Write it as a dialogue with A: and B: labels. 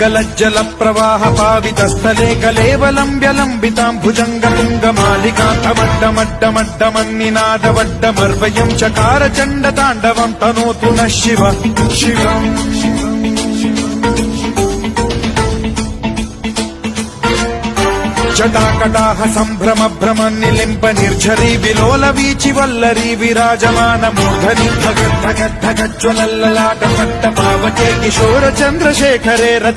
A: गलज्जल प्रवाह पावितस्थले कलेवलम्ब्यलम्बितां भुजङ्गतुङ्गमालिकान्तमड्डमड्डमड्डमन्निनादवड्डमर्वयं चकार चण्डताण्डवं तनोतु नः शिव शिवम् जटाकटाह सम्भ्रम भ्रम निलिम्ब निर्झरी विलोल वीचि वल्लरी विराजमान मूर्धनि धगद्धगद्धगज्ज्वलल्ललाट पट्ट पावके किशोर चन्द्रशेखरे रति